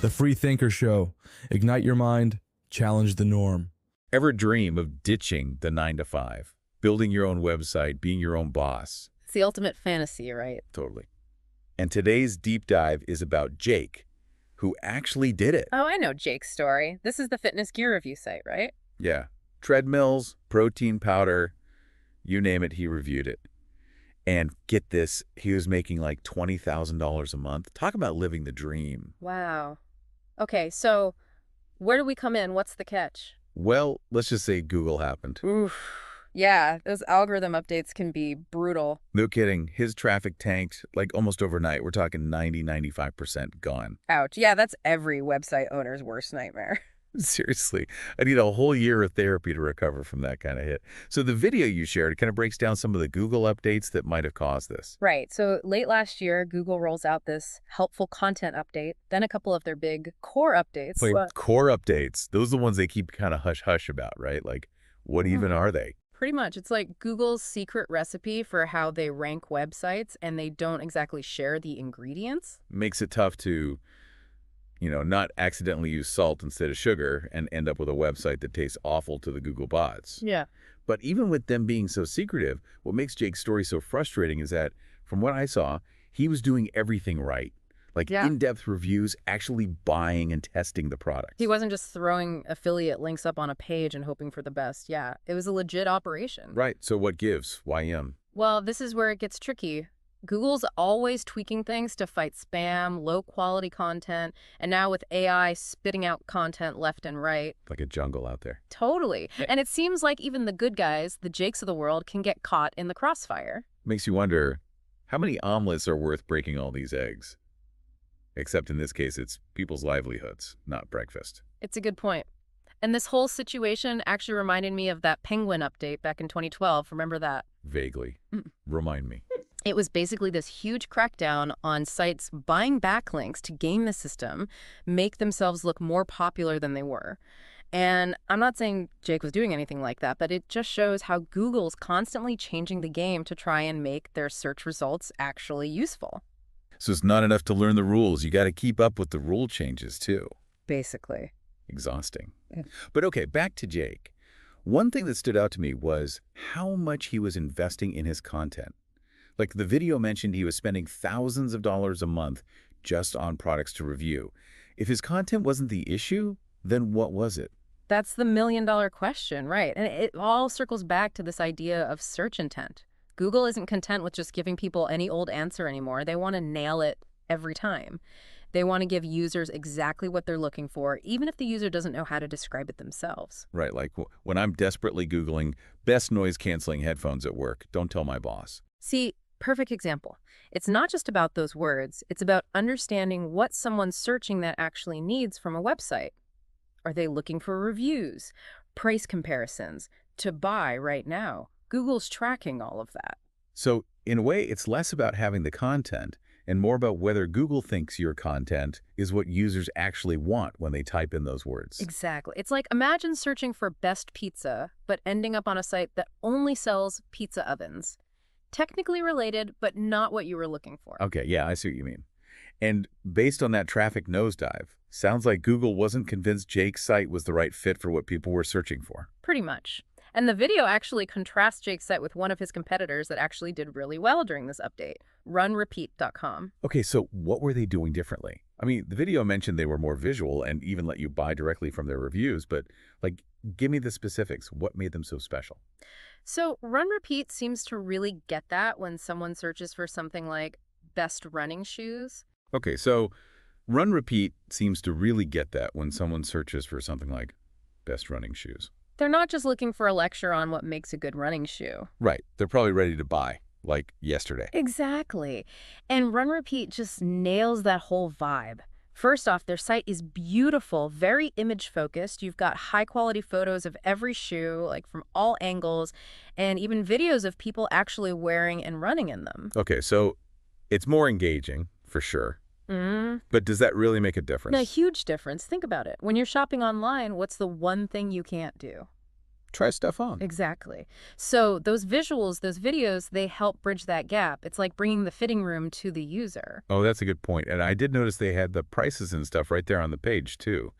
The Free Thinker Show. Ignite your mind, challenge the norm. Ever dream of ditching the 9 to 5, building your own website, being your own boss? It's the ultimate fantasy, right? Totally. And today's deep dive is about Jake, who actually did it. Oh, I know Jake's story. This is the fitness gear review site, right? Yeah. Treadmills, protein powder, you name it, he reviewed it. And get this, he was making like $20,000 a month. Talk about living the dream. Wow. Okay, so where do we come in? What's the catch? Well, let's just say Google happened. Oof. Yeah, those algorithm updates can be brutal. No kidding. His traffic tanked like almost overnight. We're talking 95% gone. Ouch. Yeah, that's every website owner's worst nightmare. Seriously, I need a whole year of therapy to recover from that kind of hit. So the video you shared kind of breaks down some of the Google updates that might have caused this. Right. So late last year, Google rolls out this helpful content update, then a couple of their big core updates. Wait, core updates, those are the ones they keep kind of hush-hush about, right? Like, what even are they? Pretty much. It's like Google's secret recipe for how they rank websites, and they don't exactly share the ingredients. Makes it tough to, not accidentally use salt instead of sugar and end up with a website that tastes awful to the Google bots. Yeah. But even with them being so secretive, what makes Jake's story so frustrating is that, from what I saw, he was doing everything right. Like in-depth reviews, actually buying and testing the product. He wasn't just throwing affiliate links up on a page and hoping for the best. Yeah, it was a legit operation. Right. So what gives? Why him? Well, this is where it gets tricky. Google's always tweaking things to fight spam, low-quality content, and now with AI spitting out content left and right. Like a jungle out there. Totally. And it seems like even the good guys, the Jakes of the world, can get caught in the crossfire. Makes you wonder, how many omelets are worth breaking all these eggs? Except in this case, it's people's livelihoods, not breakfast. It's a good point. And this whole situation actually reminded me of that Penguin update back in 2012. Remember that? Vaguely. Remind me. It was basically this huge crackdown on sites buying backlinks to game the system, make themselves look more popular than they were. And I'm not saying Jake was doing anything like that, but it just shows how Google's constantly changing the game to try and make their search results actually useful. So it's not enough to learn the rules. You got to keep up with the rule changes, too. Basically. Exhausting. Yeah. But okay, back to Jake. One thing that stood out to me was how much he was investing in his content. Like the video mentioned, he was spending thousands of dollars a month just on products to review. If his content wasn't the issue, then what was it? That's the million-dollar question, right? And it all circles back to this idea of search intent. Google isn't content with just giving people any old answer anymore. They want to nail it every time. They want to give users exactly what they're looking for, even if the user doesn't know how to describe it themselves. Right, like when I'm desperately Googling best noise-canceling headphones at work, don't tell my boss. See, perfect example. It's not just about those words. It's about understanding what someone's searching that actually needs from a website. Are they looking for reviews, price comparisons, to buy right now? Google's tracking all of that. So, in a way, it's less about having the content and more about whether Google thinks your content is what users actually want when they type in those words. Exactly. It's like imagine searching for best pizza, but ending up on a site that only sells pizza ovens. Technically related, but not what you were looking for. Okay, yeah, I see what you mean. And based on that traffic nosedive, sounds like Google wasn't convinced Jake's site was the right fit for what people were searching for. Pretty much. And the video actually contrasts Jake's site with one of his competitors that actually did really well during this update, runrepeat.com. Okay, so what were they doing differently? I mean, the video mentioned they were more visual and even let you buy directly from their reviews, but give me the specifics. What made them so special? So Run Repeat seems to really get that when someone searches for something like best running shoes. Okay, so Run Repeat seems to really get that when someone searches for something like best running shoes. They're not just looking for a lecture on what makes a good running shoe. Right. They're probably ready to buy, like yesterday. Exactly. And Run Repeat just nails that whole vibe. First off, their site is beautiful, very image-focused. You've got high-quality photos of every shoe, like from all angles, and even videos of people actually wearing and running in them. Okay, so it's more engaging, for sure. But does that really make a difference? A huge difference. Think about it. When you're shopping online, what's the one thing you can't do? try stuff on. Exactly. So those visuals, those videos, they help bridge that gap. It's like bringing the fitting room to the user. Oh, that's a good point. And I did notice they had the prices and stuff right there on the page, too.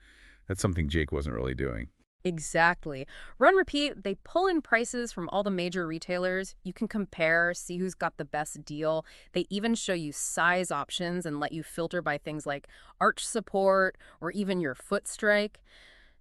That's something Jake wasn't really doing. Exactly. Run Repeat, they pull in prices from all the major retailers. You can compare, see who's got the best deal. They even show you size options and let you filter by things like arch support or even your foot strike.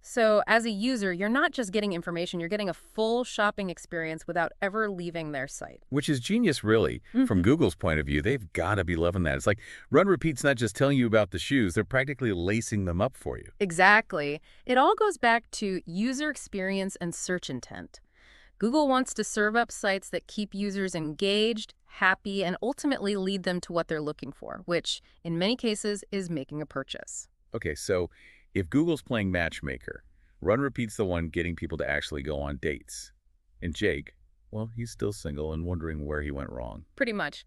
So as a user, you're not just getting information, you're getting a full shopping experience without ever leaving their site. Which is genius, really. From Google's point of view, they've got to be loving that. It's like Run Repeat's not just telling you about the shoes, they're practically lacing them up for you. Exactly. It all goes back to user experience and search intent. Google wants to serve up sites that keep users engaged, happy, and ultimately lead them to what they're looking for, which in many cases is making a purchase. Okay, so if Google's playing matchmaker, Run Repeat's the one getting people to actually go on dates. And Jake, well, he's still single and wondering where he went wrong. Pretty much.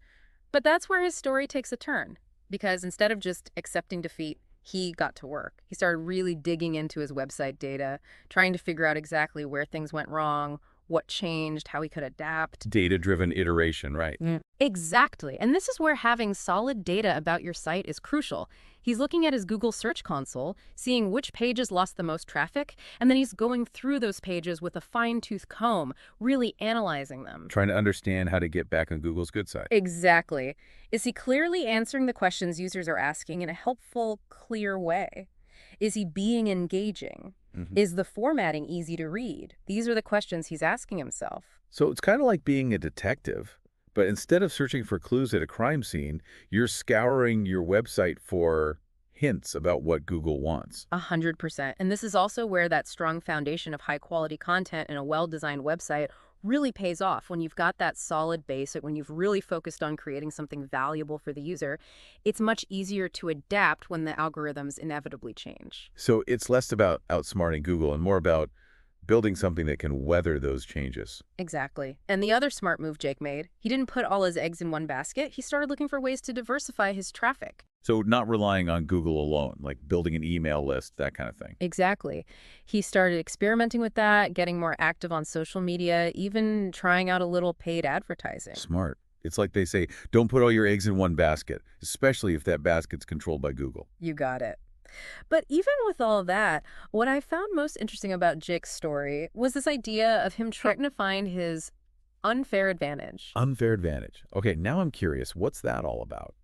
But that's where his story takes a turn, because instead of just accepting defeat, he got to work. He started really digging into his website data, trying to figure out exactly where things went wrong, what changed, how he could adapt. Data-driven iteration, right? Exactly. And this is where having solid data about your site is crucial. He's looking at his Google Search Console, seeing which pages lost the most traffic, and then he's going through those pages with a fine-tooth comb, really analyzing them. Trying to understand how to get back on Google's good side. Exactly. Is he clearly answering the questions users are asking in a helpful, clear way? Is he being engaging? Is the formatting easy to read? These are the questions he's asking himself. So it's kind of like being a detective, but instead of searching for clues at a crime scene, you're scouring your website for hints about what Google wants. 100%. And this is also where that strong foundation of high-quality content and a well-designed website really pays off. When you've got that solid base, when you've really focused on creating something valuable for the user, it's much easier to adapt when the algorithms inevitably change. So it's less about outsmarting Google and more about building something that can weather those changes. Exactly. And the other smart move Jake made, he didn't put all his eggs in one basket. He started looking for ways to diversify his traffic. So not relying on Google alone, like building an email list, that kind of thing. Exactly. He started experimenting with that, getting more active on social media, even trying out a little paid advertising. Smart. It's like they say, don't put all your eggs in one basket, especially if that basket's controlled by Google. You got it. But even with all that, what I found most interesting about Jake's story was this idea of him trying to find his unfair advantage. Unfair advantage. Okay, now I'm curious. What's that all about?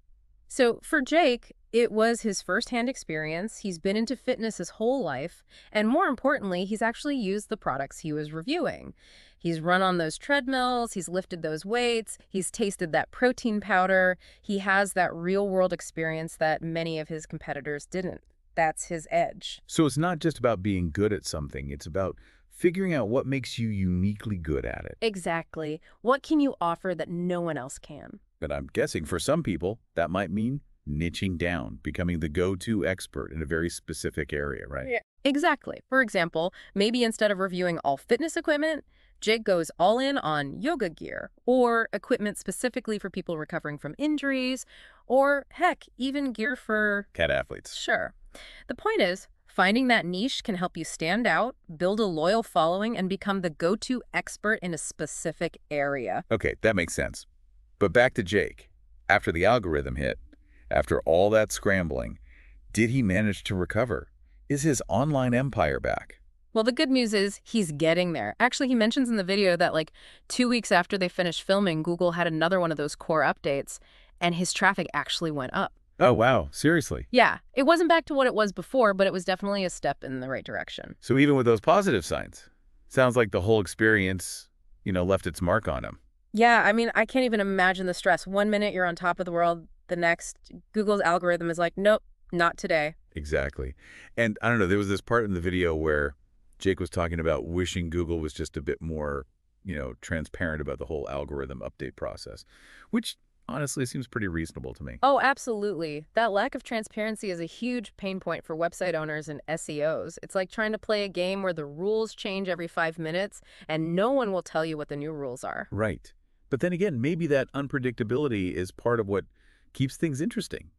So for Jake, it was his firsthand experience. He's been into fitness his whole life. And more importantly, he's actually used the products he was reviewing. He's run on those treadmills. He's lifted those weights. He's tasted that protein powder. He has that real-world experience that many of his competitors didn't. That's his edge. So it's not just about being good at something. It's about figuring out what makes you uniquely good at it. Exactly. What can you offer that no one else can? But I'm guessing for some people, that might mean niching down, becoming the go-to expert in a very specific area, right? Yeah. Exactly. For example, maybe instead of reviewing all fitness equipment, Jake goes all in on yoga gear or equipment specifically for people recovering from injuries, or heck, even gear for Cat athletes. Sure. The point is, finding that niche can help you stand out, build a loyal following, and become the go-to expert in a specific area. Okay, that makes sense. But back to Jake. After the algorithm hit, after all that scrambling, did he manage to recover? Is his online empire back? Well, the good news is he's getting there. Actually, he mentions in the video that like 2 weeks after they finished filming, Google had another one of those core updates, and his traffic actually went up. Oh, wow. Seriously? Yeah, it wasn't back to what it was before, but it was definitely a step in the right direction. So even with those positive signs, sounds like the whole experience, left its mark on him. Yeah, I mean, I can't even imagine the stress. 1 minute you're on top of the world, the next, Google's algorithm is like, nope, not today. Exactly. And I don't know, there was this part in the video where Jake was talking about wishing Google was just a bit more, transparent about the whole algorithm update process, which honestly seems pretty reasonable to me. Oh, absolutely. That lack of transparency is a huge pain point for website owners and SEOs. It's like trying to play a game where the rules change every 5 minutes and no one will tell you what the new rules are. Right. But then again, maybe that unpredictability is part of what keeps things interesting,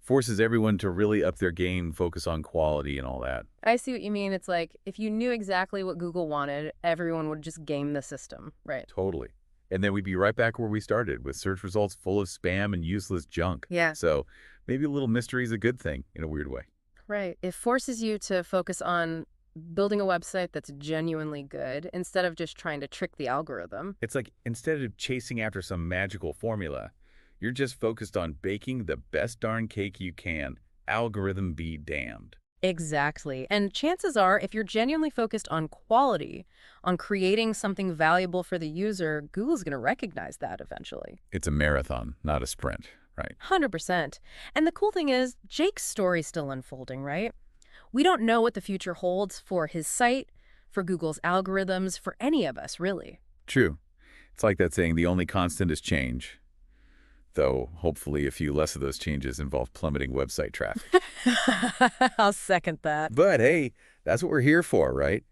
Forces everyone to really up their game, focus on quality and all that. I see what you mean. It's like if you knew exactly what Google wanted, everyone would just game the system, right? Totally. And then we'd be right back where we started, with search results full of spam and useless junk. Yeah. So maybe a little mystery is a good thing in a weird way. Right. It forces you to focus on building a website that's genuinely good instead of just trying to trick the algorithm. It's like instead of chasing after some magical formula, you're just focused on baking the best darn cake you can. Algorithm be damned. Exactly. And chances are, if you're genuinely focused on quality, on creating something valuable for the user, Google's going to recognize that eventually. It's a marathon, not a sprint, right? 100%. And the cool thing is, Jake's story's still unfolding, right? We don't know what the future holds for his site, for Google's algorithms, for any of us, really. True. It's like that saying, the only constant is change. Though, hopefully, a few less of those changes involve plummeting website traffic. I'll second that. But hey, that's what we're here for, right?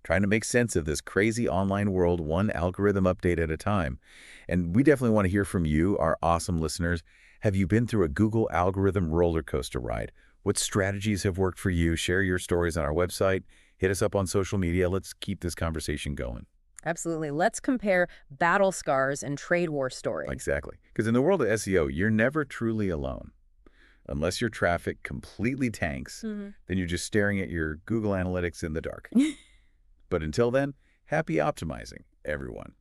Trying to make sense of this crazy online world, one algorithm update at a time. And we definitely want to hear from you, our awesome listeners. Have you been through a Google algorithm roller coaster ride? What strategies have worked for you? Share your stories on our website. Hit us up on social media. Let's keep this conversation going. Absolutely. Let's compare battle scars and trade war stories. Exactly. Because in the world of SEO, you're never truly alone. Unless your traffic completely tanks, then you're just staring at your Google Analytics in the dark. But until then, happy optimizing, everyone.